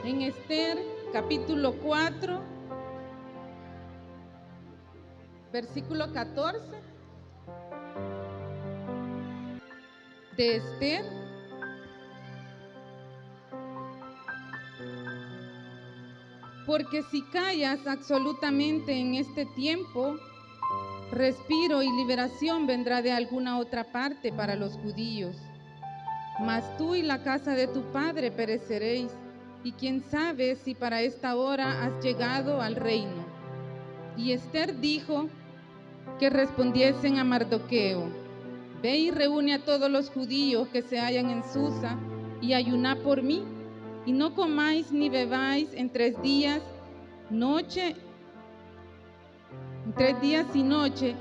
en Esther, capítulo 4, versículo 14 de Esther. Porque si callas absolutamente en este tiempo, respiro y liberación vendrá de alguna otra parte para los judíos. Mas tú y la casa de tu padre pereceréis, y quién sabe si para esta hora has llegado al reino. Y Esther dijo que respondiesen a Mardoqueo: ve y reúne a todos los judíos que se hallan en Susa y ayuná por mí, y no comáis ni bebáis en 3 días y noche,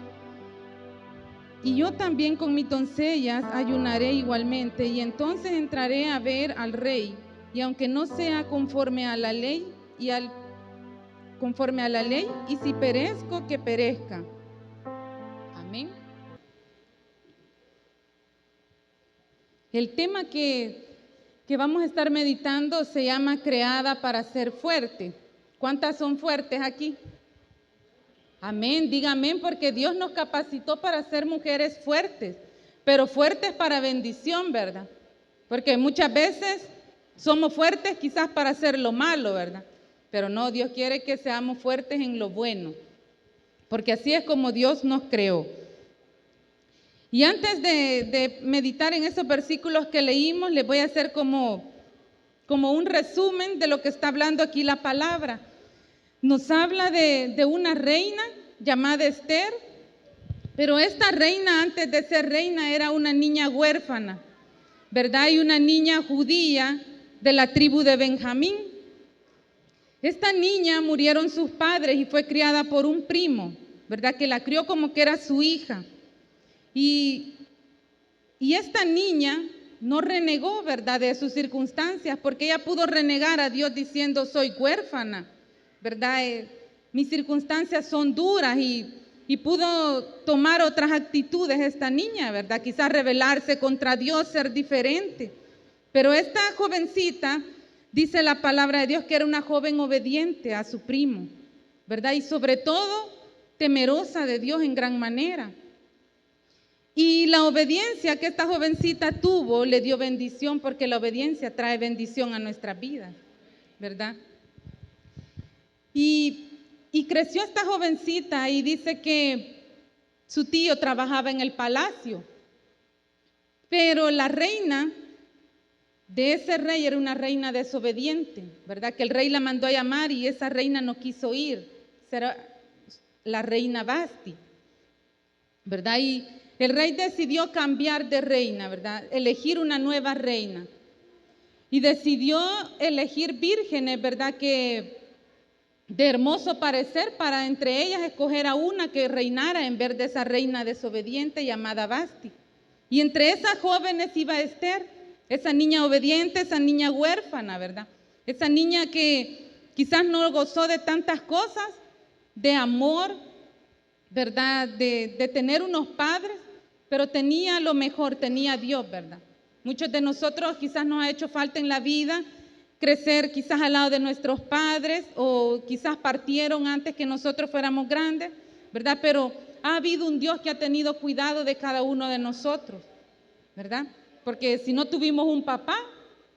y yo también con mis doncellas ayunaré igualmente, y entonces entraré a ver al rey, y aunque no sea conforme a la ley, y si perezco, que perezca. Amén. El tema que vamos a estar meditando se llama creada para ser fuerte. ¿Cuántas son fuertes aquí? Amén, diga amén, porque Dios nos capacitó para ser mujeres fuertes, pero fuertes para bendición, ¿verdad? Porque muchas veces somos fuertes quizás para hacer lo malo, ¿verdad? Pero no, Dios quiere que seamos fuertes en lo bueno, porque así es como Dios nos creó. Y antes de meditar en esos versículos que leímos, les voy a hacer como un resumen de lo que está hablando aquí la palabra. Nos habla de una reina llamada Esther, pero esta reina, antes de ser reina, era una niña huérfana, ¿verdad? Y una niña judía de la tribu de Benjamín. Esta niña murieron sus padres y fue criada por un primo, ¿verdad? Que la crió como que era su hija. Y esta niña no renegó, ¿verdad?, de sus circunstancias, porque ella pudo renegar a Dios diciendo: soy huérfana, ¿verdad? Mis circunstancias son duras, y pudo tomar otras actitudes esta niña, ¿verdad? Quizás rebelarse contra Dios, ser diferente. Pero esta jovencita, dice la palabra de Dios, que era una joven obediente a su primo, ¿verdad? Y sobre todo, temerosa de Dios en gran manera. Y la obediencia que esta jovencita tuvo le dio bendición, porque la obediencia trae bendición a nuestras vidas, ¿verdad? Y creció esta jovencita, y dice que su tío trabajaba en el palacio, pero la reina de ese rey era una reina desobediente, ¿verdad? Que el rey la mandó a llamar y esa reina no quiso ir. Será la reina Vasti, ¿verdad? Y el rey decidió cambiar de reina, ¿verdad? Elegir una nueva reina. Y decidió elegir vírgenes, ¿verdad?, que de hermoso parecer, para entre ellas escoger a una que reinara en vez de esa reina desobediente llamada Vasti. Y entre esas jóvenes iba Esther, esa niña obediente, esa niña huérfana, ¿verdad? Esa niña que quizás no gozó de tantas cosas, de amor, ¿verdad?, de tener unos padres, pero tenía lo mejor, tenía a Dios, ¿verdad? Muchos de nosotros quizás nos ha hecho falta en la vida crecer quizás al lado de nuestros padres, o quizás partieron antes que nosotros fuéramos grandes, ¿verdad? Pero ha habido un Dios que ha tenido cuidado de cada uno de nosotros, ¿verdad? Porque si no tuvimos un papá,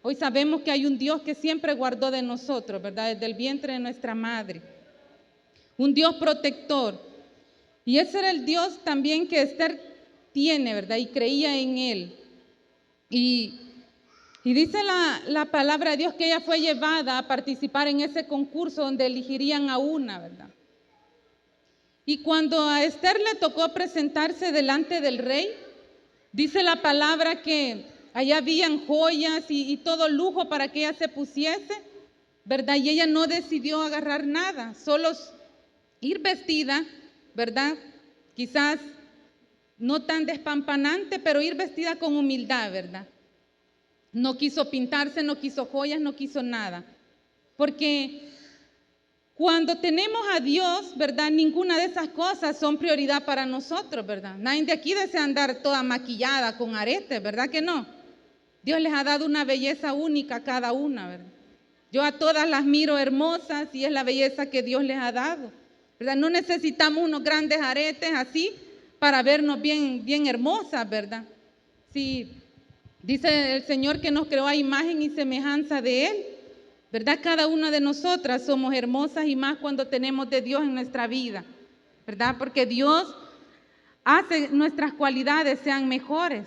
hoy sabemos que hay un Dios que siempre guardó de nosotros, ¿verdad? Desde el vientre de nuestra madre. Un Dios protector. Y ese era el Dios también que Esther tiene, ¿verdad? Y creía en él. Y dice la palabra de Dios que ella fue llevada a participar en ese concurso donde elegirían a una, ¿verdad? Y cuando a Esther le tocó presentarse delante del rey, dice la palabra que allá habían joyas y todo lujo para que ella se pusiese, ¿verdad? Y ella no decidió agarrar nada, solo ir vestida, ¿verdad? Quizás no tan despampanante, pero ir vestida con humildad, ¿verdad? No quiso pintarse, no quiso joyas, no quiso nada. Porque cuando tenemos a Dios, ¿verdad?, ninguna de esas cosas son prioridad para nosotros, ¿verdad? Nadie de aquí desea andar toda maquillada con aretes, ¿verdad que no? Dios les ha dado una belleza única a cada una, ¿verdad? Yo a todas las miro hermosas y es la belleza que Dios les ha dado, ¿verdad? No necesitamos unos grandes aretes así para vernos bien hermosas, ¿verdad? Sí, dice el Señor que nos creó a imagen y semejanza de Él, ¿verdad? Cada una de nosotras somos hermosas y más cuando tenemos de Dios en nuestra vida, ¿verdad? Porque Dios hace nuestras cualidades sean mejores,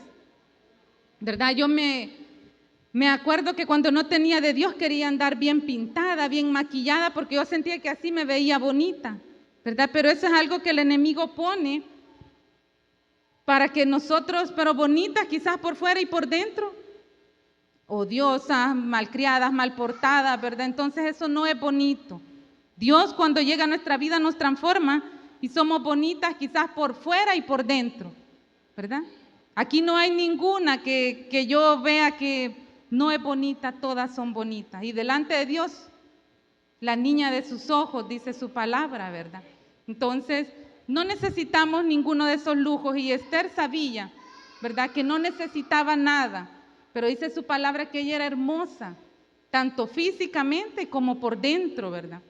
¿verdad? Yo me acuerdo que cuando no tenía de Dios quería andar bien pintada, bien maquillada, porque yo sentía que así me veía bonita, ¿verdad? Pero eso es algo que el enemigo pone para que nosotros, pero bonitas quizás por fuera y por dentro, odiosas, malcriadas, mal portadas, ¿verdad? Entonces eso no es bonito. Dios cuando llega a nuestra vida nos transforma y somos bonitas quizás por fuera y por dentro, ¿verdad? Aquí no hay ninguna que yo vea que no es bonita, todas son bonitas. Y delante de Dios, la niña de sus ojos, dice su palabra, ¿verdad? Entonces, no necesitamos ninguno de esos lujos. Y Esther sabía, ¿verdad?, que no necesitaba nada, pero dice su palabra que ella era hermosa, tanto físicamente como por dentro, ¿verdad?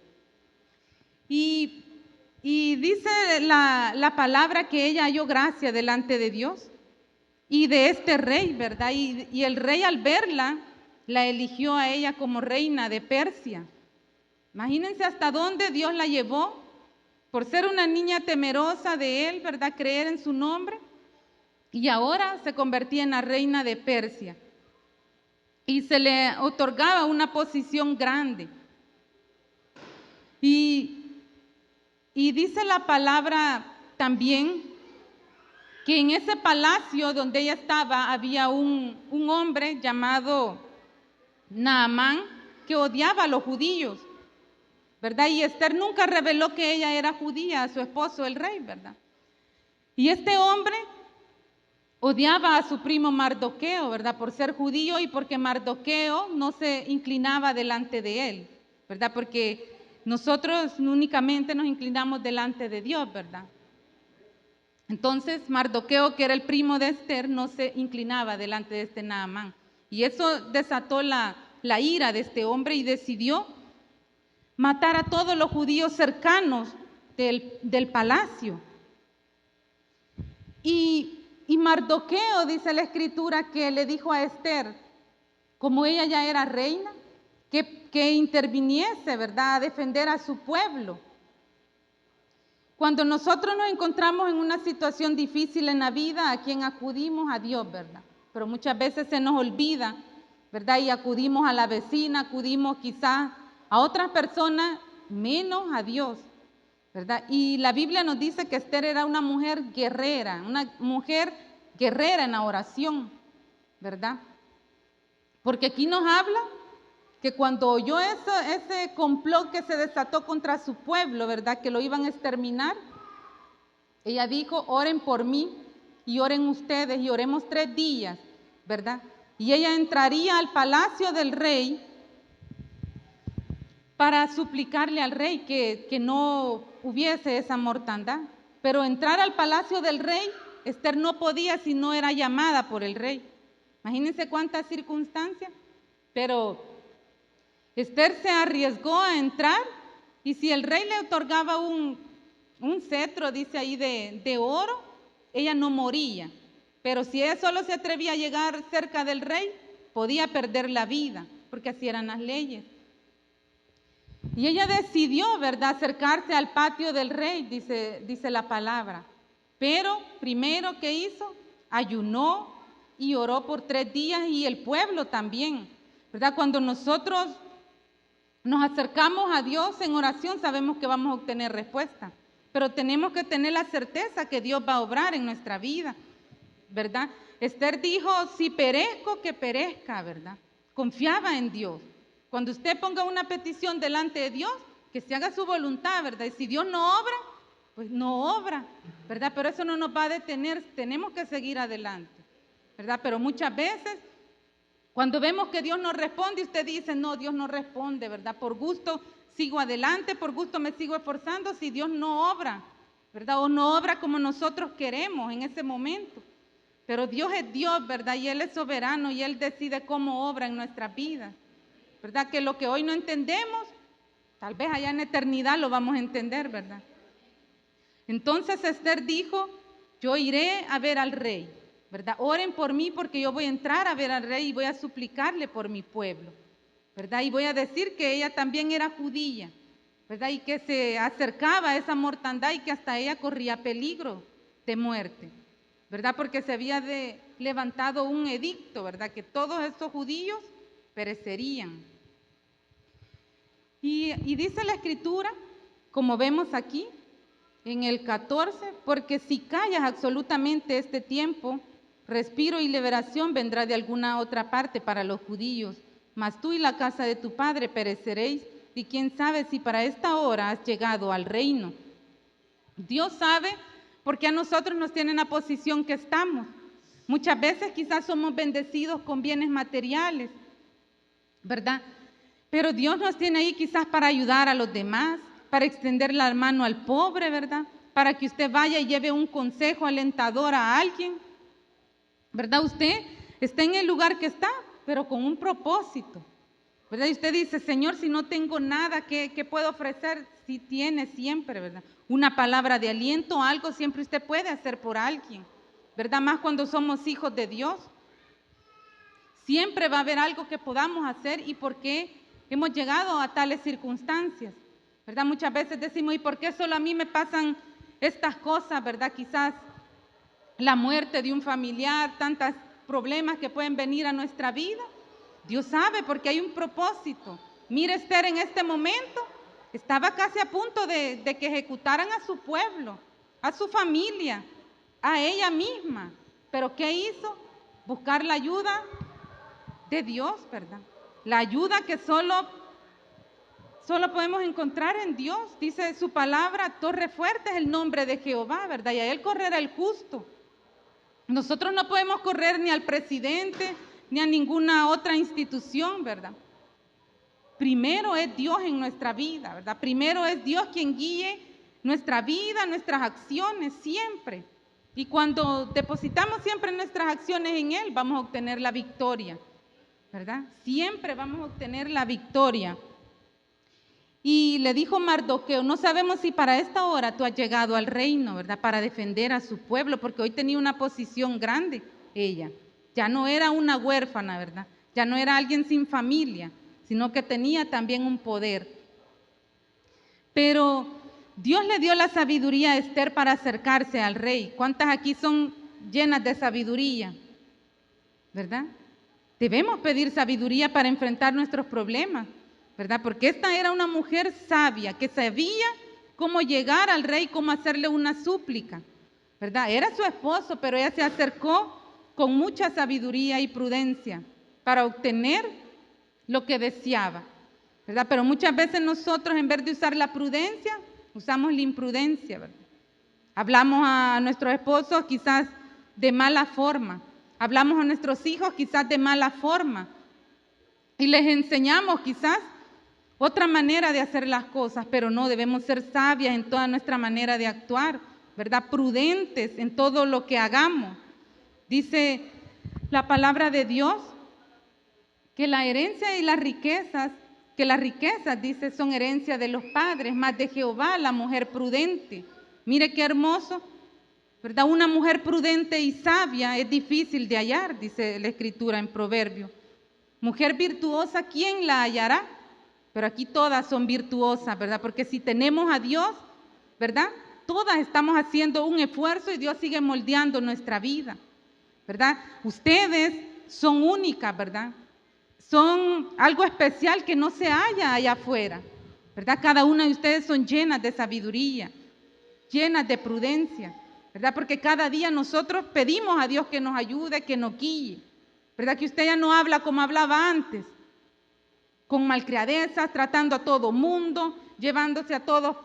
Y dice la palabra que ella halló gracia delante de Dios y de este rey, ¿verdad? Y el rey al verla, la eligió a ella como reina de Persia. Imagínense hasta dónde Dios la llevó por ser una niña temerosa de Él, ¿verdad? Creer en su nombre. Y ahora se convertía en la reina de Persia. Y se le otorgaba una posición grande. Y dice la palabra también que en ese palacio donde ella estaba había un hombre llamado Naamán que odiaba a los judíos, ¿verdad? Y Esther nunca reveló que ella era judía a su esposo, el rey, ¿verdad? Y este hombre odiaba a su primo Mardoqueo, ¿verdad? Por ser judío y porque Mardoqueo no se inclinaba delante de él, ¿verdad? Porque nosotros únicamente nos inclinamos delante de Dios, ¿verdad? Entonces Mardoqueo, que era el primo de Esther, no se inclinaba delante de este Naamán. Y eso desató la ira de este hombre y decidió matar a todos los judíos cercanos del palacio. Y Mardoqueo, dice la escritura, que le dijo a Esther, como ella ya era reina, que interviniese, ¿verdad?, a defender a su pueblo. Cuando nosotros nos encontramos en una situación difícil en la vida, ¿a quién acudimos? A Dios, ¿verdad? Pero muchas veces se nos olvida, ¿verdad? Y acudimos a la vecina, acudimos quizás a otras personas, menos a Dios, ¿verdad? Y la Biblia nos dice que Esther era una mujer guerrera en la oración, ¿verdad? Porque aquí nos habla que cuando oyó ese complot que se desató contra su pueblo, ¿verdad?, que lo iban a exterminar, ella dijo, oren por mí y oren ustedes y oremos 3 días, ¿verdad? Y ella entraría al palacio del rey para suplicarle al rey que no hubiese esa mortandad. Pero entrar al palacio del rey, Esther no podía si no era llamada por el rey. Imagínense cuántas circunstancias, pero Esther se arriesgó a entrar y si el rey le otorgaba un cetro, dice ahí, de oro, ella no moría. Pero si ella solo se atrevía a llegar cerca del rey, podía perder la vida, porque así eran las leyes. Y ella decidió, ¿verdad?, acercarse al patio del rey, dice la palabra. Pero primero, ¿qué hizo? Ayunó y oró por 3 días y el pueblo también, ¿verdad? Cuando nosotros nos acercamos a Dios en oración, sabemos que vamos a obtener respuesta, pero tenemos que tener la certeza que Dios va a obrar en nuestra vida, ¿verdad? Esther dijo, si perezco, que perezca, ¿verdad? Confiaba en Dios. Cuando usted ponga una petición delante de Dios, que se haga su voluntad, ¿verdad? Y si Dios no obra, pues no obra, ¿verdad? Pero eso no nos va a detener, tenemos que seguir adelante, ¿verdad? Pero muchas veces, cuando vemos que Dios no responde, usted dice, no, Dios no responde, ¿verdad? Por gusto sigo adelante, por gusto me sigo esforzando, si Dios no obra, ¿verdad? O no obra como nosotros queremos en ese momento. Pero Dios es Dios, ¿verdad? Y Él es soberano y Él decide cómo obra en nuestras vidas. ¿verdad? Que lo que hoy no entendemos, tal vez allá en la eternidad lo vamos a entender, ¿verdad? Entonces Esther dijo, yo iré a ver al rey, ¿verdad? Oren por mí porque yo voy a entrar a ver al rey y voy a suplicarle por mi pueblo, ¿verdad? Y voy a decir que ella también era judía, ¿verdad? Y que se acercaba a esa mortandad y que hasta ella corría peligro de muerte, ¿verdad? Porque se había levantado un edicto, ¿verdad? Que todos estos judíos perecerían. Y dice la Escritura, como vemos aquí, en el 14, porque si callas absolutamente este tiempo, respiro y liberación vendrá de alguna otra parte para los judíos, mas tú y la casa de tu padre pereceréis, y quién sabe si para esta hora has llegado al reino. Dios sabe por qué a nosotros nos tiene en la posición que estamos. Muchas veces quizás somos bendecidos con bienes materiales, ¿verdad? Pero Dios nos tiene ahí quizás para ayudar a los demás, para extender la mano al pobre, ¿verdad? Para que usted vaya y lleve un consejo alentador a alguien, ¿verdad? Usted está en el lugar que está, pero con un propósito, ¿verdad? Y usted dice, Señor, si no tengo nada, ¿qué puedo ofrecer? Si tiene siempre, ¿verdad? Una palabra de aliento, algo siempre usted puede hacer por alguien, ¿verdad? Más cuando somos hijos de Dios. Siempre va a haber algo que podamos hacer y por qué hemos llegado a tales circunstancias, ¿verdad? Muchas veces decimos, ¿y por qué solo a mí me pasan estas cosas, verdad? Quizás la muerte de un familiar, tantos problemas que pueden venir a nuestra vida. Dios sabe porque hay un propósito. Mire, Esther en este momento estaba casi a punto de que ejecutaran a su pueblo, a su familia, a ella misma. ¿Pero qué hizo? Buscar la ayuda de Dios, ¿verdad? La ayuda que solo podemos encontrar en Dios. Dice su palabra, torre fuerte es el nombre de Jehová, ¿verdad? Y a él correrá el justo. Nosotros no podemos correr ni al presidente ni a ninguna otra institución, ¿verdad? Primero es Dios en nuestra vida, ¿verdad? Primero es Dios quien guíe nuestra vida, nuestras acciones, siempre. Y cuando depositamos siempre nuestras acciones en Él, vamos a obtener la victoria, ¿verdad? Siempre vamos a obtener la victoria. Y le dijo Mardoqueo, no sabemos si para esta hora tú has llegado al reino, ¿verdad? Para defender a su pueblo, porque hoy tenía una posición grande ella. Ya no era una huérfana, ¿verdad? Ya no era alguien sin familia, sino que tenía también un poder. Pero Dios le dio la sabiduría a Esther para acercarse al rey. ¿Cuántas aquí son llenas de sabiduría? ¿Verdad? Debemos pedir sabiduría para enfrentar nuestros problemas, ¿verdad? Porque esta era una mujer sabia que sabía cómo llegar al rey, cómo hacerle una súplica, ¿verdad? Era su esposo, pero ella se acercó con mucha sabiduría y prudencia para obtener lo que deseaba, ¿verdad? Pero muchas veces nosotros, en vez de usar la prudencia, usamos la imprudencia, ¿verdad? Hablamos a nuestros esposos quizás de mala forma, hablamos a nuestros hijos quizás de mala forma y les enseñamos quizás otra manera de hacer las cosas, pero no, debemos ser sabias en toda nuestra manera de actuar, ¿verdad? Prudentes en todo lo que hagamos. Dice la palabra de Dios que la herencia y las riquezas, dice, son herencia de los padres, más de Jehová la mujer prudente. Mire qué hermoso, ¿verdad? Una mujer prudente y sabia es difícil de hallar, dice la Escritura en Proverbios. Mujer virtuosa, ¿quién la hallará? Pero aquí todas son virtuosas, ¿verdad? Porque si tenemos a Dios, ¿verdad? Todas estamos haciendo un esfuerzo y Dios sigue moldeando nuestra vida, ¿verdad? Ustedes son únicas, ¿verdad? Son algo especial que no se halla allá afuera, ¿verdad? Cada una de ustedes son llenas de sabiduría, llenas de prudencia, ¿verdad? Porque cada día nosotros pedimos a Dios que nos ayude, que nos guíe, ¿verdad? Que usted ya no habla como hablaba antes, con malcriadezas, tratando a todo mundo, llevándose a todos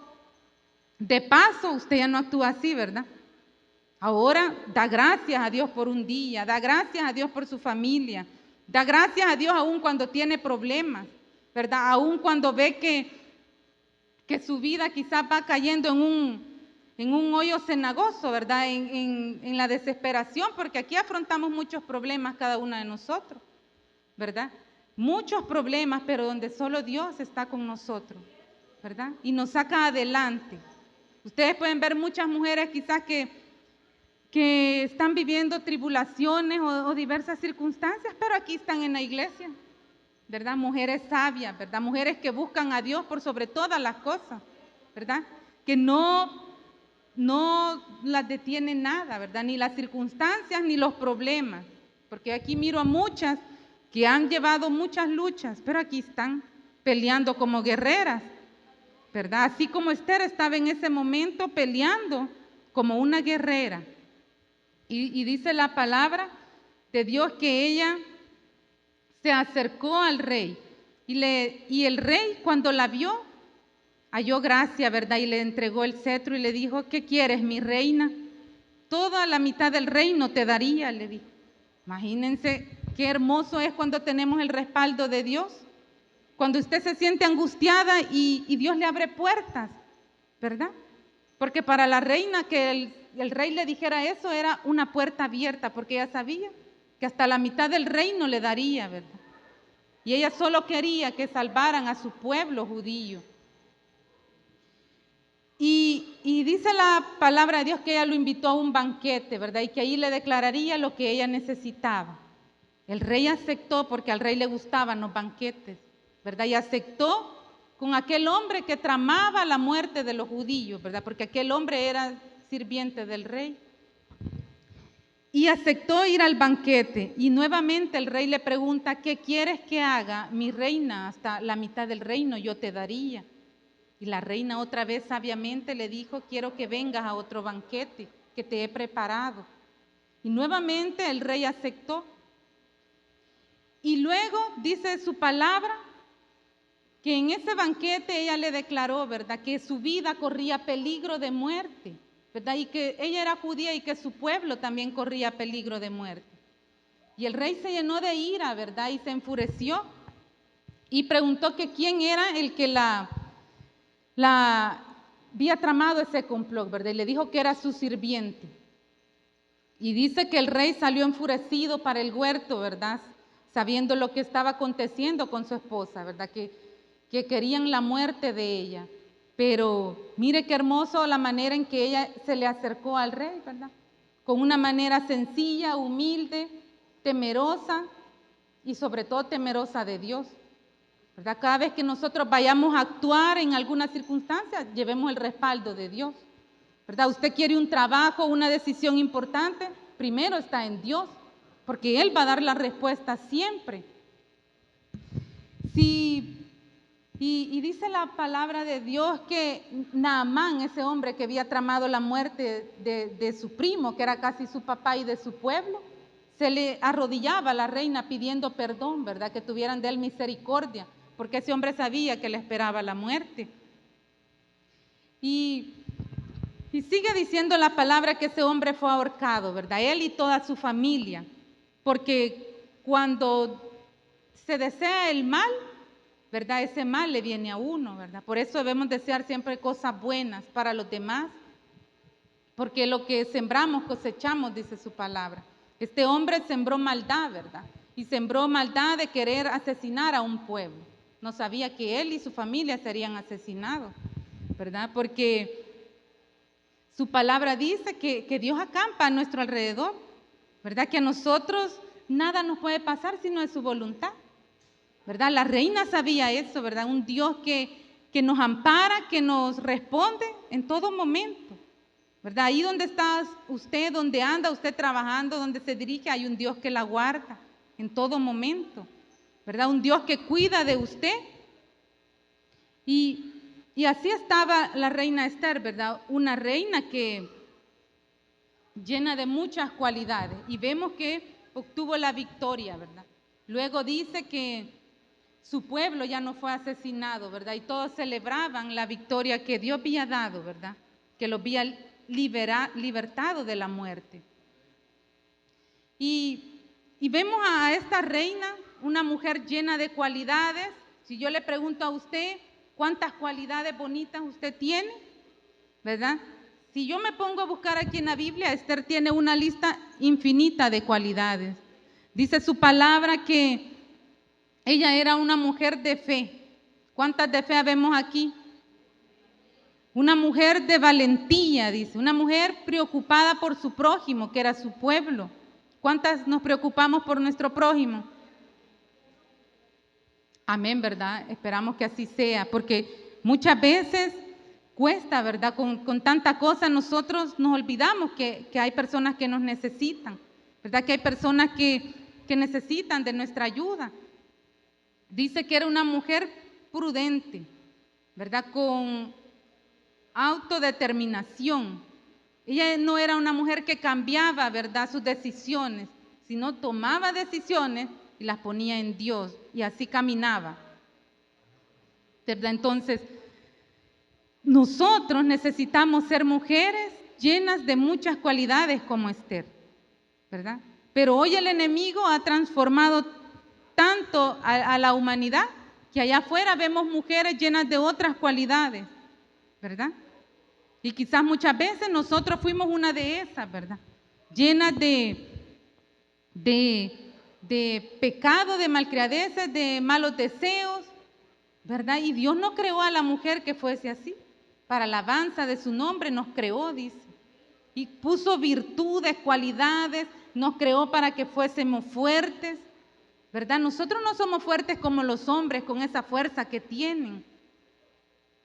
de paso. Usted ya no actúa así, ¿verdad? Ahora da gracias a Dios por un día, da gracias a Dios por su familia, da gracias a Dios aún cuando tiene problemas, ¿verdad? Aún cuando ve que su vida quizás va cayendo en un hoyo cenagoso, ¿verdad? En la desesperación, porque aquí afrontamos muchos problemas cada una de nosotros, ¿verdad? muchos problemas, pero donde solo Dios está con nosotros, ¿verdad? Y nos saca adelante. Ustedes pueden ver muchas mujeres quizás que están viviendo tribulaciones o diversas circunstancias, pero aquí están en la iglesia, ¿verdad? Mujeres sabias, ¿verdad? Mujeres que buscan a Dios por sobre todas las cosas, ¿verdad? Que no las detiene nada, ¿verdad? Ni las circunstancias ni los problemas, porque aquí miro a muchas que han llevado muchas luchas, pero aquí están peleando como guerreras, ¿verdad? Así como Esther estaba en ese momento peleando como una guerrera. Y dice la palabra de Dios que ella se acercó al rey y el rey cuando la vio halló gracia, ¿verdad? Y le entregó el cetro y le dijo, ¿qué quieres, mi reina? Toda la mitad del reino te daría, le dijo. Imagínense qué hermoso es cuando tenemos el respaldo de Dios, cuando usted se siente angustiada y Dios le abre puertas, ¿verdad? Porque para la reina que el rey le dijera eso era una puerta abierta, porque ella sabía que hasta la mitad del reino le daría, ¿verdad? Y ella solo quería que salvaran a su pueblo judío. Y dice la palabra de Dios que ella lo invitó a un banquete, ¿verdad? Y que ahí le declararía lo que ella necesitaba. El rey aceptó porque al rey le gustaban los banquetes, ¿verdad? Y aceptó con aquel hombre que tramaba la muerte de los judíos, ¿verdad? Porque aquel hombre era sirviente del rey. Y aceptó ir al banquete. Y nuevamente el rey le pregunta, ¿qué quieres que haga, mi reina? Hasta la mitad del reino yo te daría. Y la reina otra vez sabiamente le dijo, quiero que vengas a otro banquete que te he preparado. Y nuevamente el rey aceptó. Y luego dice su palabra que en ese banquete ella le declaró, ¿verdad?, que su vida corría peligro de muerte, ¿verdad? Y que ella era judía y que su pueblo también corría peligro de muerte. Y el rey se llenó de ira, ¿verdad? Y se enfureció y preguntó que quién era el que la había tramado ese complot, ¿verdad? Y le dijo que era su sirviente. Y dice que el rey salió enfurecido para el huerto, ¿verdad? Sabiendo lo que estaba aconteciendo con su esposa, ¿verdad? Que querían la muerte de ella. Pero mire qué hermoso la manera en que ella se le acercó al rey, ¿verdad? Con una manera sencilla, humilde, temerosa y sobre todo temerosa de Dios, ¿verdad? Cada vez que nosotros vayamos a actuar en alguna circunstancia, llevemos el respaldo de Dios, ¿verdad? Usted quiere un trabajo, una decisión importante, primero está en Dios, porque Él va a dar la respuesta siempre. Y dice la palabra de Dios que Naamán, ese hombre que había tramado la muerte de su primo, que era casi su papá y de su pueblo, se le arrodillaba a la reina pidiendo perdón, ¿verdad? Que tuvieran de él misericordia, porque ese hombre sabía que le esperaba la muerte. Y sigue diciendo la palabra que ese hombre fue ahorcado, ¿verdad? Él y toda su familia, porque cuando se desea el mal, ¿verdad? Ese mal le viene a uno, ¿verdad? Por eso debemos desear siempre cosas buenas para los demás, porque lo que sembramos cosechamos, dice su palabra. Este hombre sembró maldad, ¿verdad? Y sembró maldad de querer asesinar a un pueblo. No sabía que él y su familia serían asesinados, ¿verdad? Porque su palabra dice que Dios acampa a nuestro alrededor, ¿verdad? Que a nosotros nada nos puede pasar si no es su voluntad, ¿verdad? La reina sabía eso, ¿verdad? Un Dios que nos ampara, que nos responde en todo momento, ¿verdad? Ahí donde está usted, donde anda usted trabajando, donde se dirige, hay un Dios que la guarda en todo momento, ¿verdad? Un Dios que cuida de usted. Y así estaba la reina Esther, ¿verdad? Una reina que llena de muchas cualidades y vemos que obtuvo la victoria, ¿verdad? Luego dice que su pueblo ya no fue asesinado, ¿verdad? Y todos celebraban la victoria que Dios había dado, ¿verdad? Que los había libertado de la muerte. Y vemos a esta reina, una mujer llena de cualidades. Si yo le pregunto a usted, ¿cuántas cualidades bonitas usted tiene? ¿Verdad? Si yo me pongo a buscar aquí en la Biblia, Esther tiene una lista infinita de cualidades. Dice su palabra que Ella era una mujer de fe. ¿Cuántas de fe vemos aquí? Una mujer de valentía, dice, una mujer preocupada por su prójimo, que era su pueblo. ¿Cuántas nos preocupamos por nuestro prójimo? Amén, ¿verdad? Esperamos que así sea, porque muchas veces cuesta, ¿verdad? Con tanta cosa nosotros nos olvidamos que hay personas que nos necesitan, ¿verdad? Que hay personas que necesitan de nuestra ayuda. Dice que era una mujer prudente, ¿verdad? Con autodeterminación. Ella no era una mujer que cambiaba, ¿verdad?, sus decisiones, sino tomaba decisiones y las ponía en Dios y así caminaba, ¿verdad? Entonces, nosotros necesitamos ser mujeres llenas de muchas cualidades como Esther, ¿verdad? Pero hoy el enemigo ha transformado tanto a la humanidad que allá afuera vemos mujeres llenas de otras cualidades, ¿verdad? Y quizás muchas veces nosotros fuimos una de esas, ¿verdad? Llenas de pecado, de malcriadeces, de malos deseos, ¿verdad? Y Dios no creó a la mujer que fuese así. Para alabanza de su nombre nos creó, dice. Y puso virtudes, cualidades, nos creó para que fuésemos fuertes, ¿verdad? Nosotros no somos fuertes como los hombres con esa fuerza que tienen.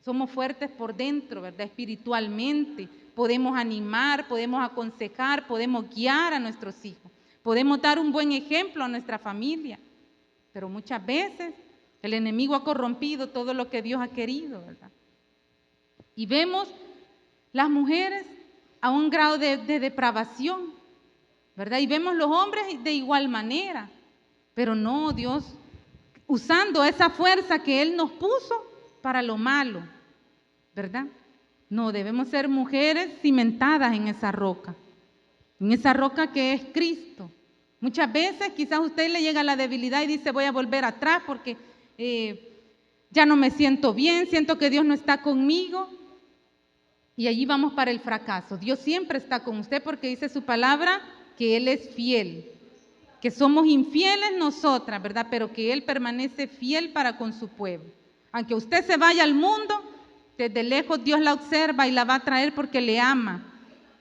Somos fuertes por dentro, ¿verdad? Espiritualmente. Podemos animar, podemos aconsejar, podemos guiar a nuestros hijos. Podemos dar un buen ejemplo a nuestra familia. Pero muchas veces el enemigo ha corrompido todo lo que Dios ha querido, ¿verdad? Y vemos las mujeres a un grado de depravación, ¿verdad? Y vemos los hombres de igual manera. Pero no, Dios, usando esa fuerza que Él nos puso para lo malo, ¿verdad? No, debemos ser mujeres cimentadas en esa roca que es Cristo. Muchas veces quizás a usted le llega la debilidad y dice, voy a volver atrás porque ya no me siento bien, siento que Dios no está conmigo. Y allí vamos para el fracaso. Dios siempre está con usted porque dice su palabra que Él es fiel. Que somos infieles nosotras, ¿verdad? Pero que Él permanece fiel para con su pueblo. Aunque usted se vaya al mundo, desde lejos Dios la observa y la va a traer porque le ama,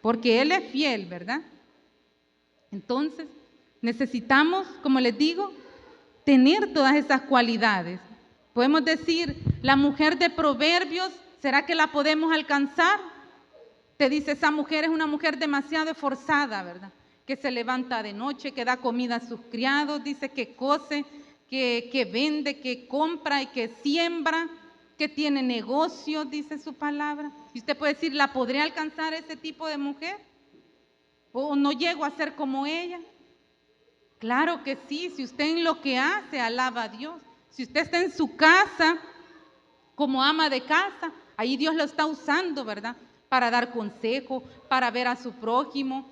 porque Él es fiel, ¿verdad? Entonces, necesitamos, como les digo, tener todas esas cualidades. Podemos decir, la mujer de Proverbios, ¿será que la podemos alcanzar? Te dice, esa mujer es una mujer demasiado esforzada, ¿verdad? Que se levanta de noche, que da comida a sus criados, dice que cose, que vende, que compra y que siembra, que tiene negocios, dice su palabra. Y usted puede decir, ¿la podré alcanzar ese tipo de mujer? ¿O no llego a ser como ella? Claro que sí, si usted en lo que hace alaba a Dios. Si usted está en su casa como ama de casa, ahí Dios lo está usando, ¿verdad? Para dar consejo, para ver a su prójimo,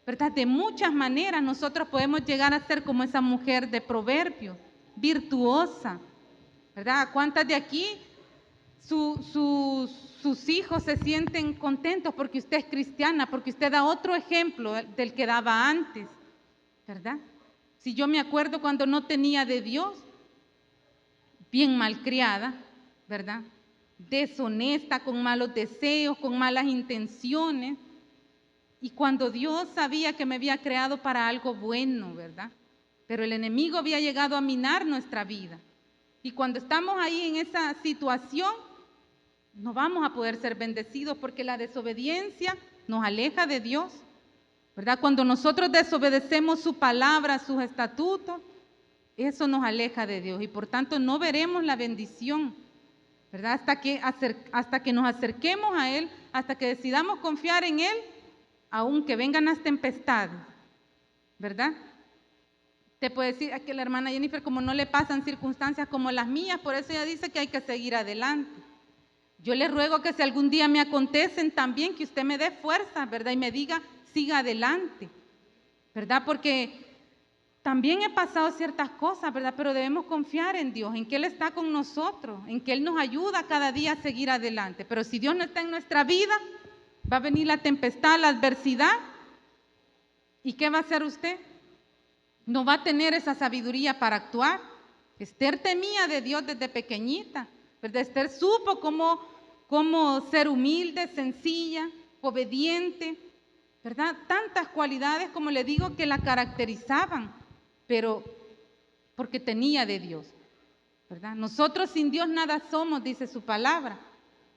¿verdad? De muchas maneras nosotros podemos llegar a ser como esa mujer de Proverbios, virtuosa, ¿verdad? ¿Cuántas de aquí sus hijos se sienten contentos porque usted es cristiana, porque usted da otro ejemplo del que daba antes, ¿verdad? Si yo me acuerdo cuando no tenía de Dios, bien malcriada, ¿verdad? Deshonesta, con malos deseos, con malas intenciones. Y cuando Dios sabía que me había creado para algo bueno, ¿verdad? Pero el enemigo había llegado a minar nuestra vida. Y cuando estamos ahí en esa situación, no vamos a poder ser bendecidos porque la desobediencia nos aleja de Dios, ¿verdad? Cuando nosotros desobedecemos su palabra, sus estatutos, eso nos aleja de Dios y por tanto no veremos la bendición, ¿verdad? Hasta que nos acerquemos a Él, hasta que decidamos confiar en Él, aunque vengan las tempestades, ¿verdad? Te puede decir que la hermana Jennifer, como no le pasan circunstancias como las mías, por eso ella dice que hay que seguir adelante. Yo le ruego que si algún día me acontecen también, que usted me dé fuerza, ¿verdad? Y me diga, siga adelante, ¿verdad? Porque también he pasado ciertas cosas, ¿verdad? Pero debemos confiar en Dios, en que Él está con nosotros, en que Él nos ayuda cada día a seguir adelante. Pero si Dios no está en nuestra vida, va a venir la tempestad, la adversidad. ¿Y qué va a hacer usted? No va a tener esa sabiduría para actuar. Esther temía de Dios desde pequeñita, ¿verdad? Esther supo cómo ser humilde, sencilla, obediente, ¿verdad? Tantas cualidades, como le digo, que la caracterizaban, pero porque tenía de Dios, ¿verdad? Nosotros sin Dios nada somos, dice su palabra,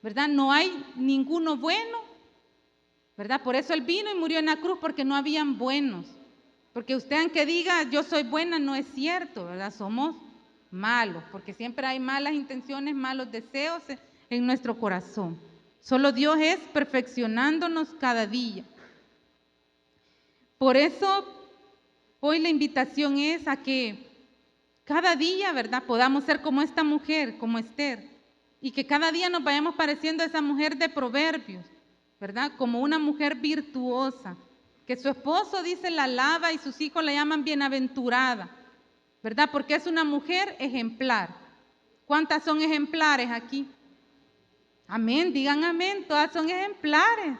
¿verdad? No hay ninguno bueno, ¿verdad? Por eso Él vino y murió en la cruz, porque no habían buenos. Porque usted, aunque diga yo soy buena, no es cierto, ¿verdad? Somos malos, porque siempre hay malas intenciones, malos deseos en nuestro corazón. Solo Dios es perfeccionándonos cada día. Por eso hoy la invitación es a que cada día, ¿verdad?, podamos ser como esta mujer, como Esther, y que cada día nos vayamos pareciendo a esa mujer de Proverbios, ¿verdad?, como una mujer virtuosa, que su esposo, dice, la alaba y sus hijos la llaman bienaventurada, ¿verdad?, porque es una mujer ejemplar. ¿Cuántas son ejemplares aquí? Amén, digan amén, todas son ejemplares,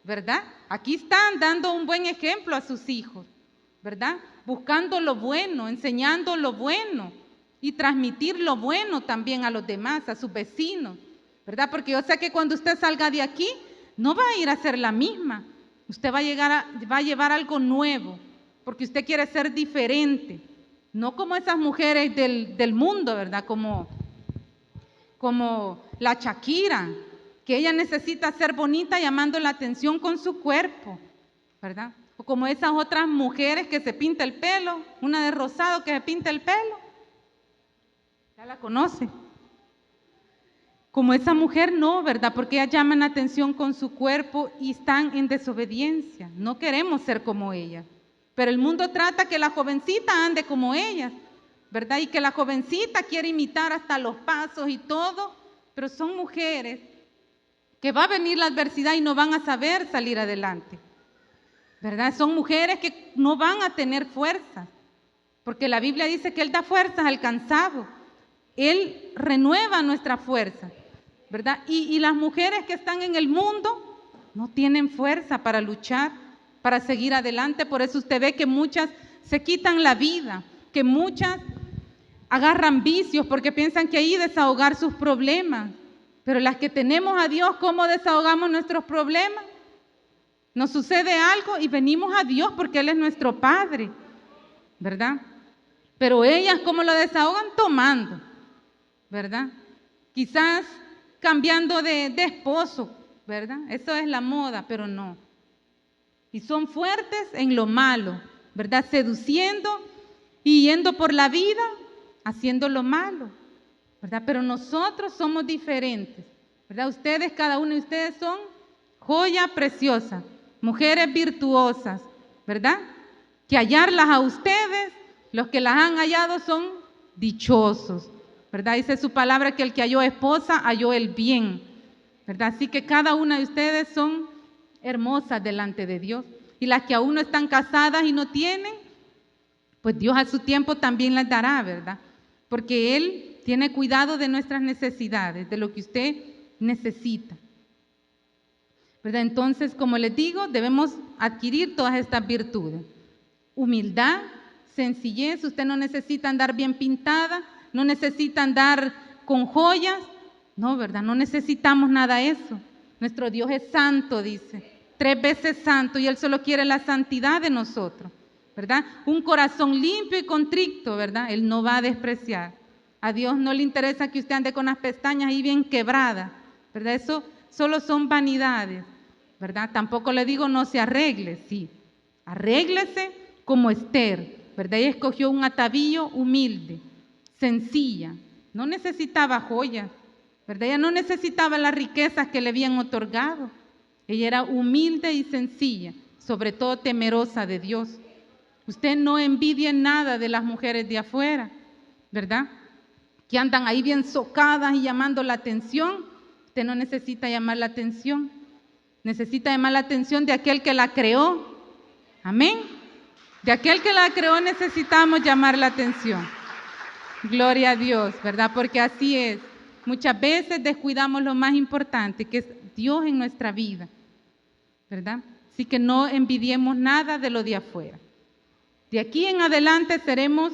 ¿verdad? Aquí están dando un buen ejemplo a sus hijos, ¿verdad? Buscando lo bueno, enseñando lo bueno y transmitir lo bueno también a los demás, a sus vecinos, ¿verdad? Porque yo sé que cuando usted salga de aquí, no va a ir a ser la misma. Usted va a llevar algo nuevo, porque usted quiere ser diferente, no como esas mujeres del mundo, ¿verdad? Como la Shakira, que ella necesita ser bonita llamando la atención con su cuerpo, ¿verdad? O como esas otras mujeres que se pinta el pelo, una de rosado que se pinta el pelo, ya la conoce. Como esa mujer no, ¿verdad? Porque ellas llaman la atención con su cuerpo y están en desobediencia. No queremos ser como ellas. Pero el mundo trata que la jovencita ande como ellas, ¿verdad? Y que la jovencita quiere imitar hasta los pasos y todo, pero son mujeres que va a venir la adversidad y no van a saber salir adelante, ¿verdad? Son mujeres que no van a tener fuerza, porque la Biblia dice que Él da fuerzas al cansado. Él renueva nuestra fuerza, ¿verdad? Y las mujeres que están en el mundo no tienen fuerza para luchar, para seguir adelante. Por eso usted ve que muchas se quitan la vida, que muchas agarran vicios porque piensan que ahí desahogar sus problemas. Pero las que tenemos a Dios, ¿cómo desahogamos nuestros problemas? Nos sucede algo y venimos a Dios porque Él es nuestro Padre, ¿verdad? Pero ellas, ¿cómo lo desahogan? Tomando, ¿verdad? Quizás cambiando de esposo, ¿verdad? Eso es la moda, pero no. Y son fuertes en lo malo, ¿verdad? Seduciendo y yendo por la vida haciendo lo malo, ¿verdad? Pero nosotros somos diferentes, ¿verdad? Ustedes, cada uno de ustedes son joya preciosa, mujeres virtuosas, ¿verdad? Que hallarlas a ustedes, los que las han hallado son dichosos, ¿verdad? Dice su palabra que el que halló esposa halló el bien, ¿verdad? Así que cada una de ustedes son hermosas delante de Dios. Y las que aún no están casadas y no tienen, pues Dios a su tiempo también las dará, ¿verdad? Porque Él tiene cuidado de nuestras necesidades, de lo que usted necesita, ¿verdad? Entonces, como les digo, debemos adquirir todas estas virtudes. Humildad, sencillez. Usted no necesita andar bien pintada, no necesita andar con joyas, no, ¿verdad? No necesitamos nada de eso. Nuestro Dios es santo, dice, 3 veces santo, y Él solo quiere la santidad de nosotros, ¿verdad? Un corazón limpio y contrito, ¿verdad? Él no va a despreciar. A Dios no le interesa que usted ande con las pestañas ahí bien quebradas, ¿verdad? Eso solo son vanidades, ¿verdad? Tampoco le digo no se arregle, sí, arréglese como Esther, ¿verdad? Ella escogió un atavío humilde, sencilla, no necesitaba joyas, ¿verdad? Ella no necesitaba las riquezas que le habían otorgado. Ella era humilde y sencilla, sobre todo temerosa de Dios. Usted no envidie nada de las mujeres de afuera, ¿verdad? Que andan ahí bien socadas y llamando la atención. Usted no necesita llamar la atención. Necesita llamar la atención de aquel que la creó. Amén. De aquel que la creó necesitamos llamar la atención. Gloria a Dios, ¿verdad? Porque así es. Muchas veces descuidamos lo más importante, que es Dios en nuestra vida, ¿verdad? Así que no envidiemos nada de lo de afuera. De aquí en adelante seremos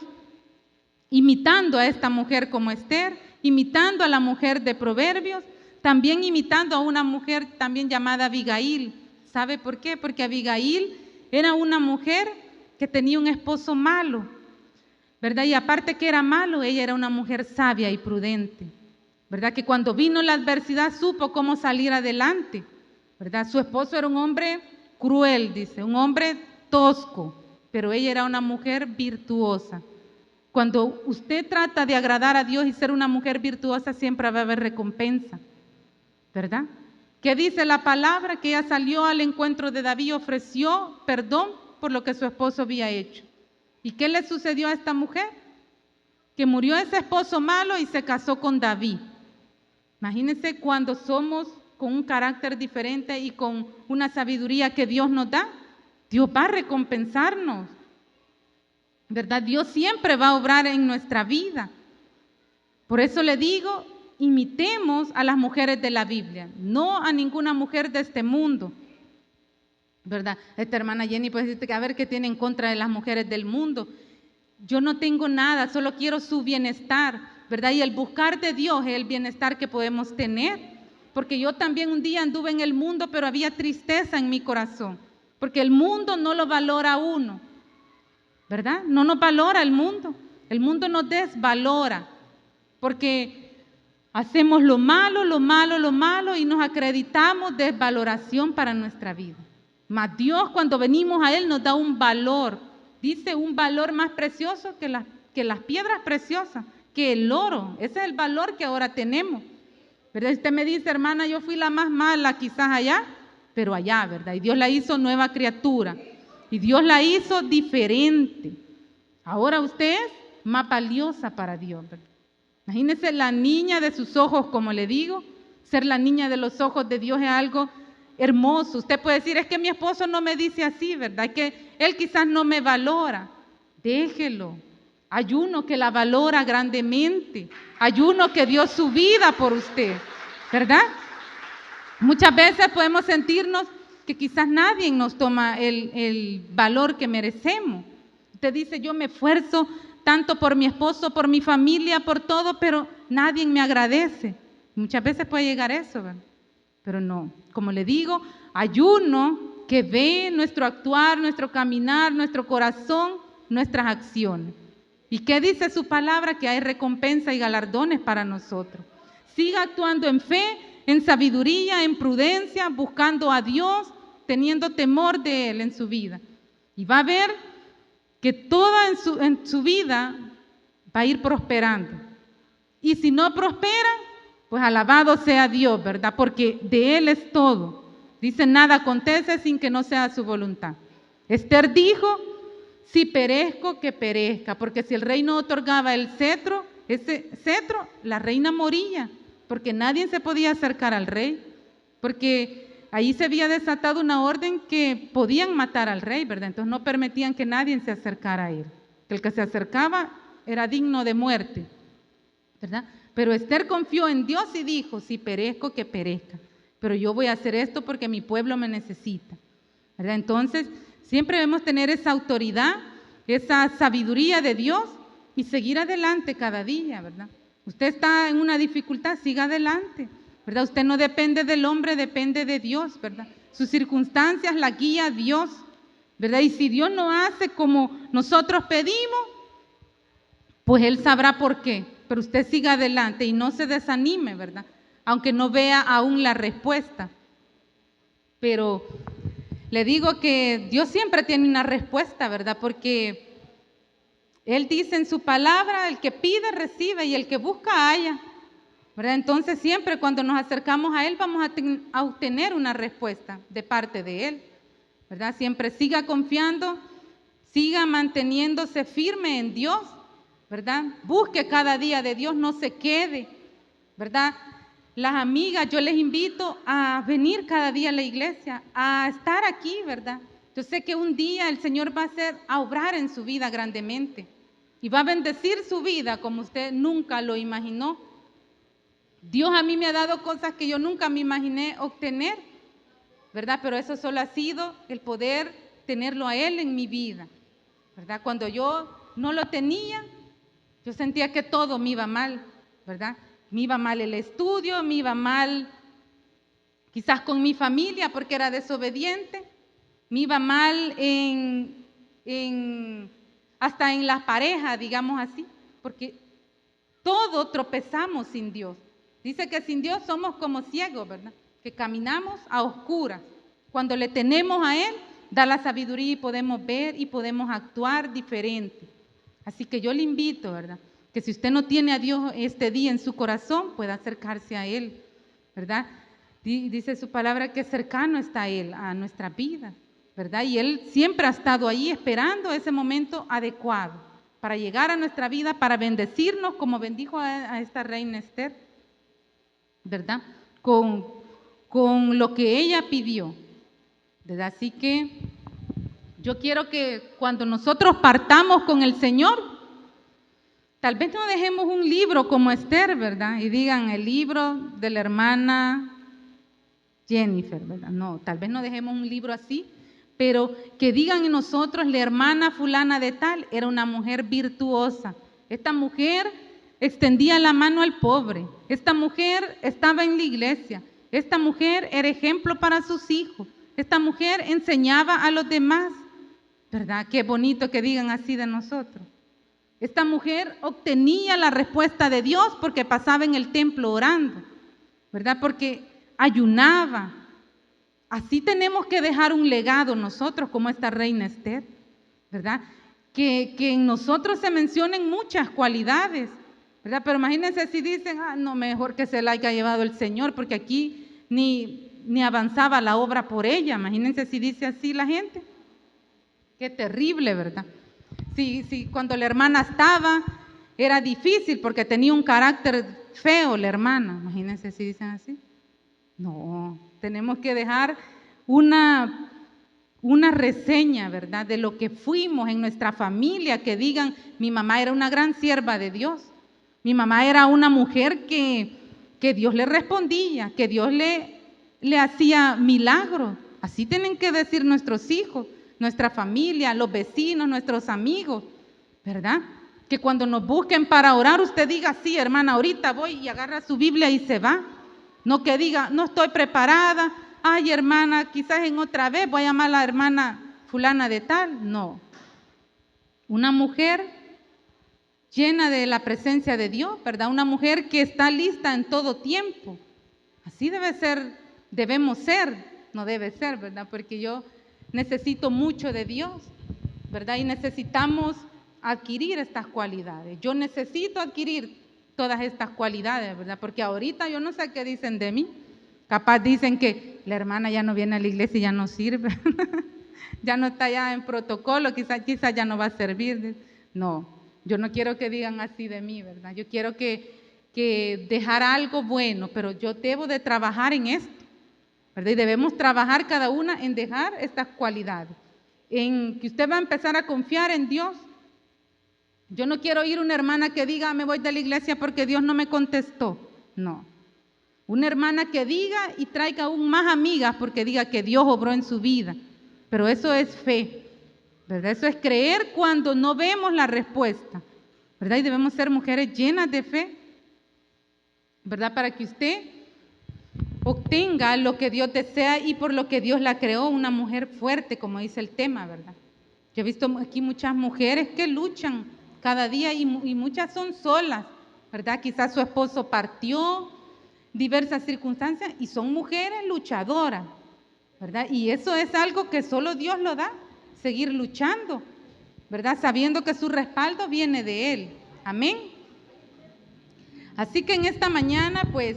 imitando a esta mujer como Esther, imitando a la mujer de Proverbios, también imitando a una mujer también llamada Abigail. ¿Sabe por qué? Porque Abigail era una mujer que tenía un esposo malo, ¿verdad? Y aparte que era malo, ella era una mujer sabia y prudente, ¿verdad? Que cuando vino la adversidad supo cómo salir adelante, ¿verdad? Su esposo era un hombre cruel, dice, un hombre tosco, pero ella era una mujer virtuosa. Cuando usted trata de agradar a Dios y ser una mujer virtuosa, siempre va a haber recompensa, ¿verdad? ¿Qué dice la palabra? Que ella salió al encuentro de David y ofreció perdón por lo que su esposo había hecho. ¿Y qué le sucedió a esta mujer? Que murió ese esposo malo y se casó con David. Imagínense cuando somos con un carácter diferente y con una sabiduría que Dios nos da, Dios va a recompensarnos, ¿verdad? Dios siempre va a obrar en nuestra vida. Por eso le digo, imitemos a las mujeres de la Biblia, no a ninguna mujer de este mundo, ¿verdad? Esta hermana Jenny puede decirte que a ver qué tiene en contra de las mujeres del mundo. Yo no tengo nada, solo quiero su bienestar, ¿verdad? Y el buscar de Dios es el bienestar que podemos tener, porque yo también un día anduve en el mundo, pero había tristeza en mi corazón, porque el mundo no lo valora a uno, ¿verdad? No nos valora el mundo nos desvalora, porque hacemos lo malo y nos acreditamos desvaloración para nuestra vida. Mas Dios, cuando venimos a Él, nos da un valor, dice un valor más precioso que las piedras preciosas, que el oro. Ese es el valor que ahora tenemos, ¿verdad? Usted me dice, hermana, yo fui la más mala quizás allá, pero allá, ¿verdad? Y Dios la hizo nueva criatura, y Dios la hizo diferente. Ahora usted es más valiosa para Dios, ¿verdad? Imagínese la niña de sus ojos, como le digo, ser la niña de los ojos de Dios es algo hermoso. Usted puede decir, es que mi esposo no me dice así, ¿verdad? Es que él quizás no me valora. Déjelo. Hay uno que la valora grandemente. Hay uno que dio su vida por usted, ¿verdad? Muchas veces podemos sentirnos que quizás nadie nos toma el valor que merecemos. Usted dice, yo me esfuerzo tanto por mi esposo, por mi familia, por todo, pero nadie me agradece. Muchas veces puede llegar eso, ¿verdad? Pero no, como le digo, hay uno que ve nuestro actuar, nuestro caminar, nuestro corazón, nuestras acciones. ¿Y qué dice su palabra? Que hay recompensa y galardones para nosotros. Siga actuando en fe, en sabiduría, en prudencia, buscando a Dios, teniendo temor de Él en su vida. Y va a ver que toda en su vida va a ir prosperando. Y si no prospera, pues alabado sea Dios, ¿verdad? Porque de Él es todo. Dice, nada acontece sin que no sea su voluntad. Esther dijo, si perezco, que perezca, porque si el rey no otorgaba el cetro, ese cetro, la reina moría, porque nadie se podía acercar al rey, porque ahí se había desatado una orden que podían matar al rey, ¿verdad? Entonces no permitían que nadie se acercara a él. El que se acercaba era digno de muerte, ¿verdad? Pero Esther confió en Dios y dijo, si perezco, que perezca, pero yo voy a hacer esto porque mi pueblo me necesita, ¿verdad? Entonces siempre debemos tener esa autoridad, esa sabiduría de Dios y seguir adelante cada día, ¿verdad? Usted está en una dificultad, siga adelante, ¿verdad? Usted no depende del hombre, depende de Dios, ¿verdad? Sus circunstancias la guía Dios, ¿verdad? Y si Dios no hace como nosotros pedimos, pues Él sabrá por qué. Pero usted siga adelante y no se desanime, ¿verdad? Aunque no vea aún la respuesta. Pero le digo que Dios siempre tiene una respuesta, ¿verdad? Porque Él dice en su palabra, el que pide recibe y el que busca halla, ¿verdad? Entonces siempre cuando nos acercamos a Él vamos a obtener una respuesta de parte de Él, ¿verdad? Siempre siga confiando, siga manteniéndose firme en Dios, ¿verdad? Busque cada día de Dios, no se quede, ¿verdad? Las amigas, yo les invito a venir cada día a la iglesia, a estar aquí, ¿verdad? Yo sé que un día el Señor va a obrar en su vida grandemente y va a bendecir su vida como usted nunca lo imaginó. Dios a mí me ha dado cosas que yo nunca me imaginé obtener, ¿verdad? Pero eso solo ha sido el poder tenerlo a Él en mi vida, ¿verdad? Cuando yo no lo tenía, Yo sentía que todo me iba mal, ¿verdad? Me iba mal el estudio, me iba mal quizás con mi familia porque era desobediente, me iba mal hasta en la pareja, digamos así, porque todo tropezamos sin Dios. Dice que sin Dios somos como ciegos, ¿verdad? Que caminamos a oscuras. Cuando le tenemos a Él, da la sabiduría y podemos ver y podemos actuar diferente. Así que yo le invito, ¿verdad? Que si usted no tiene a Dios este día en su corazón, pueda acercarse a Él, ¿verdad? Dice su palabra que cercano está Él a nuestra vida, ¿verdad? Y Él siempre ha estado ahí esperando ese momento adecuado para llegar a nuestra vida, para bendecirnos como bendijo a esta reina Esther, ¿verdad? Con lo que ella pidió, ¿verdad? Así que yo quiero que cuando nosotros partamos con el Señor, tal vez no dejemos un libro como Esther, ¿verdad? Y digan el libro de la hermana Jennifer, ¿verdad? No, tal vez no dejemos un libro así, pero que digan en nosotros, la hermana fulana de tal era una mujer virtuosa. Esta mujer extendía la mano al pobre. Esta mujer estaba en la iglesia. Esta mujer era ejemplo para sus hijos. Esta mujer enseñaba a los demás, ¿verdad? Qué bonito que digan así de nosotros. Esta mujer obtenía la respuesta de Dios porque pasaba en el templo orando, ¿verdad? Porque ayunaba. Así tenemos que dejar un legado nosotros como esta reina Esther, ¿verdad? Que en nosotros se mencionen muchas cualidades, ¿verdad? Pero imagínense si dicen, no, mejor que se la haya llevado el Señor, porque aquí ni avanzaba la obra por ella. Imagínense si dice así la gente. Qué terrible, ¿verdad? Sí, cuando la hermana estaba, era difícil porque tenía un carácter feo la hermana. Imagínense si dicen así. No, tenemos que dejar una reseña, ¿verdad? De lo que fuimos en nuestra familia, que digan, mi mamá era una gran sierva de Dios. Mi mamá era una mujer que Dios le respondía, que Dios le hacía milagros. Así tienen que decir nuestros hijos, nuestra familia, los vecinos, nuestros amigos, ¿verdad? Que cuando nos busquen para orar, usted diga, sí, hermana, ahorita voy, y agarra su Biblia y se va. No que diga, no estoy preparada, ay, hermana, quizás en otra vez voy a llamar a la hermana fulana de tal. No. Una mujer llena de la presencia de Dios, ¿verdad? Una mujer que está lista en todo tiempo. Así debe ser, debemos ser, no debe ser, ¿verdad? Porque yo necesito mucho de Dios, ¿verdad? Y necesitamos adquirir estas cualidades. Yo necesito adquirir todas estas cualidades, ¿verdad? Porque ahorita yo no sé qué dicen de mí. Capaz dicen que la hermana ya no viene a la iglesia y ya no sirve. Ya no está ya en protocolo, quizás ya no va a servir. No, yo no quiero que digan así de mí, ¿verdad? Yo quiero que dejar algo bueno, pero yo debo de trabajar en esto, ¿verdad? Y debemos trabajar cada una en dejar estas cualidades, en que usted va a empezar a confiar en Dios. Yo no quiero ir una hermana que diga, me voy de la iglesia porque Dios no me contestó. No. Una hermana que diga y traiga aún más amigas porque diga que Dios obró en su vida. Pero eso es fe, ¿verdad? Eso es creer cuando no vemos la respuesta, ¿verdad? Y debemos ser mujeres llenas de fe, ¿verdad? Para que usted obtenga lo que Dios desea y por lo que Dios la creó, una mujer fuerte, como dice el tema, ¿verdad? Yo he visto aquí muchas mujeres que luchan cada día y muchas son solas, ¿verdad? Quizás su esposo partió, diversas circunstancias, y son mujeres luchadoras, ¿verdad? Y eso es algo que solo Dios lo da, seguir luchando, ¿verdad? Sabiendo que su respaldo viene de Él. Amén. Así que en esta mañana, pues,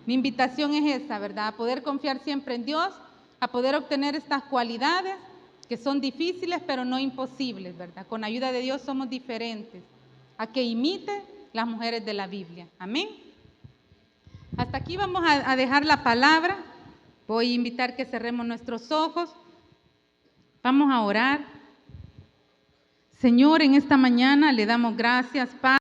mi invitación es esa, ¿verdad? A poder confiar siempre en Dios, a poder obtener estas cualidades que son difíciles pero no imposibles, ¿verdad? Con ayuda de Dios somos diferentes, a que imite las mujeres de la Biblia. Amén. Hasta aquí vamos a dejar la palabra. Voy a invitar que cerremos nuestros ojos. Vamos a orar. Señor, en esta mañana le damos gracias, Padre.